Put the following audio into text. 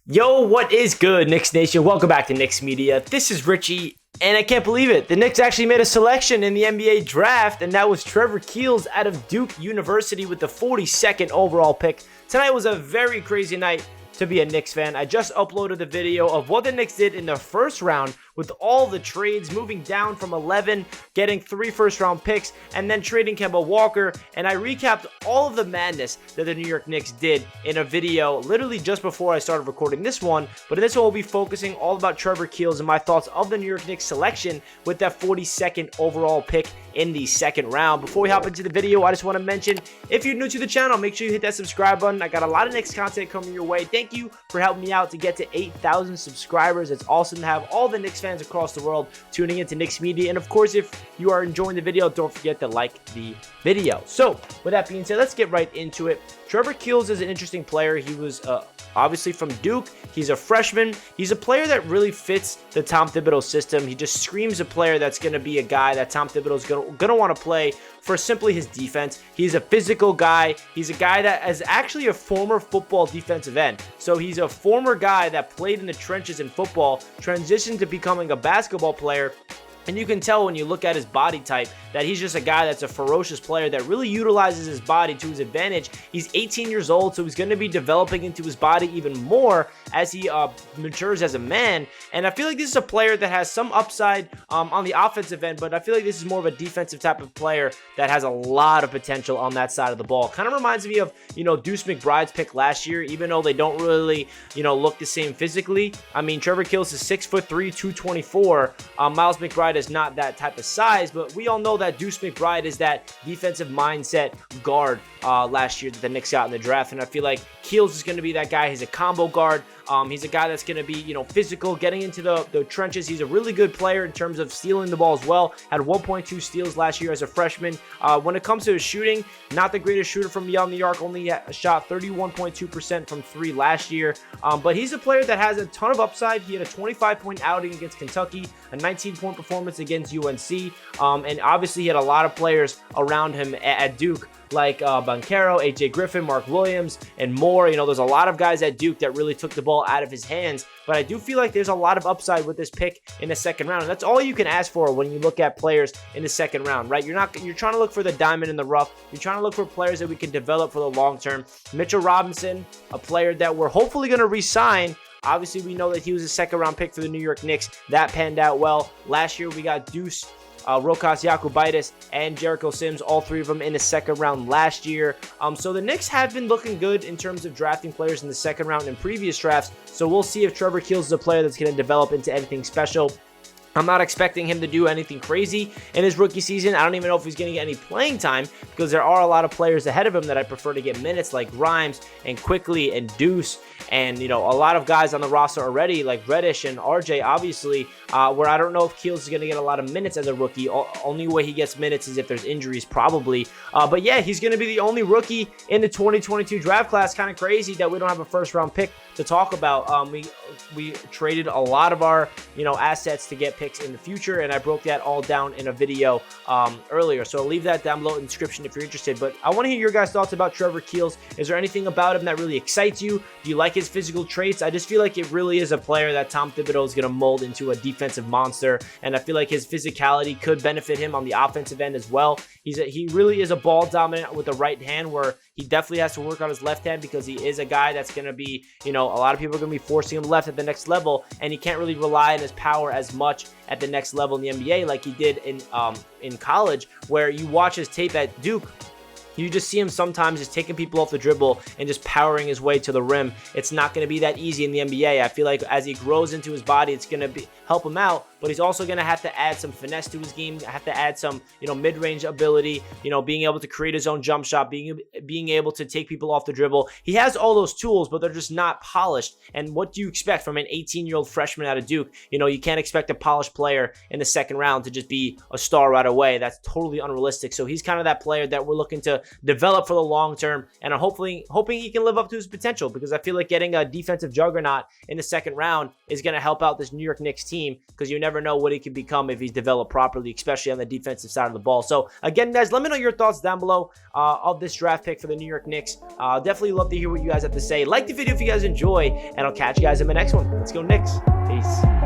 Yo, what is good, Knicks Nation? Welcome back to Knicks Media. This is Richie, and I can't believe it. The Knicks actually made a selection in the NBA draft, and that was Trevor Keels out of Duke University with the 42nd overall pick. Tonight was a very crazy night to be a Knicks fan. I just uploaded the video of what the Knicks did in the first round with all the trades, moving down from 11, getting 3 first-round picks, and then trading Kemba Walker. And I recapped all of the madness that the New York Knicks did in a video literally just before I started recording this one. But in this one, we'll be focusing all about Trevor Keels and my thoughts of the New York Knicks selection with that 42nd overall pick in the second round. Before we hop into the video, I just want to mention, if you're new to the channel, make sure you hit that subscribe button. I got a lot of Knicks content coming your way. Thank you for helping me out to get to 8,000 subscribers. It's awesome to have all the Knicks fans across the world tuning into Knicks Media. And of course, if you are enjoying the video, don't forget to like the video. So with that being said, let's get right into it. Trevor Keels is an interesting player. He was obviously from Duke. He's a freshman. He's a player that really fits the Tom Thibodeau system. He just screams a player that's going to be a guy that Tom Thibodeau is going to want to play for simply his defense. He's a physical guy. He's a guy that is actually a former football defensive end. So he's a former guy that played in the trenches in football, transitioned to becoming a basketball player. And you can tell when you look at his body type that he's just a guy that's a ferocious player that really utilizes his body to his advantage. He's 18 years old, so he's going to be developing into his body even more as he matures as a man. And I feel like this is a player that has some upside on the offensive end, but I feel like this is more of a defensive type of player that has a lot of potential on that side of the ball. Kind of reminds me of, Deuce McBride's pick last year, even though they don't really, look the same physically. I mean, Trevor Keels is 6'3", 224. Miles McBride is not that type of size, but we all know that Deuce McBride is that defensive mindset guard last year that the Knicks got in the draft, and I feel like Keels is going to be that guy. He's a combo guard. He's a guy that's going to be, physical, getting into the trenches. He's a really good player in terms of stealing the ball as well. Had 1.2 steals last year as a freshman. When it comes to his shooting, not the greatest shooter from beyond the arc. Only shot 31.2% from 3 last year. But he's a player that has a ton of upside. He had a 25-point outing against Kentucky, a 19-point performance against UNC. And obviously he had a lot of players around him at Duke, like Banchero, AJ Griffin, Mark Williams, and more. There's a lot of guys at Duke that really took the ball out of his hands, but I do feel like there's a lot of upside with this pick in the second round. And that's all you can ask for when you look at players in the second round, right? You're trying to look for the diamond in the rough. You're trying to look for players that we can develop for the long term. Mitchell Robinson, a player that we're hopefully going to re-sign. Obviously, we know that he was a second-round pick for the New York Knicks. That panned out well. Last year, we got Deuce, Rokas Jakubaitis, and Jericho Sims, all 3 of them in the second round last year. So the Knicks have been looking good in terms of drafting players in the second round in previous drafts. So we'll see if Trevor Keels is a player that's going to develop into anything special. I'm not expecting him to do anything crazy in his rookie season. I don't even know if he's going to get any playing time because there are a lot of players ahead of him that I prefer to get minutes, like Grimes and Quickly and Deuce, and a lot of guys on the roster already like Reddish and RJ, obviously, where I don't know if Keels is going to get a lot of minutes as a rookie. Only way he gets minutes is if there's injuries, probably. But yeah, he's going to be the only rookie in the 2022 draft class. Kind of crazy that we don't have a first-round pick to talk about. We traded a lot of our assets to get picks in the future, and I broke that all down in a video earlier, so I'll leave that down below in the description if you're interested. But I want to hear your guys' thoughts about Trevor Keels. Is there anything about him that really excites you? Do you like his physical traits? I just feel like it really is a player that Tom Thibodeau is going to mold into a defensive monster, and I feel like his physicality could benefit him on the offensive end as well. He really is a ball dominant with the right hand, where he definitely has to work on his left hand because he is a guy that's going to be, a lot of people are going to be forcing him left at the next level, and he can't really rely on his power as much at the next level in the NBA like he did in college, where you watch his tape at Duke. You just see him sometimes just taking people off the dribble and just powering his way to the rim. It's not going to be that easy in the NBA. I feel like as he grows into his body, it's going to help him out, but he's also going to have to add some finesse to his game, have to add some, mid-range ability, being able to create his own jump shot, being able to take people off the dribble. He has all those tools, but they're just not polished. And what do you expect from an 18-year-old freshman out of Duke? You can't expect a polished player in the second round to just be a star right away. That's totally unrealistic. So he's kind of that player that we're looking to develop for the long term, and I'm hoping he can live up to his potential, because I feel like getting a defensive juggernaut in the second round is going to help out this New York Knicks team, because you never know what he can become if he's developed properly, especially on the defensive side of the ball. So again, guys, let me know your thoughts down below of this draft pick for the New York Knicks. Definitely love to hear what you guys have to say. Like the video if you guys enjoy, and I'll catch you guys in my next one. Let's go Knicks. Peace.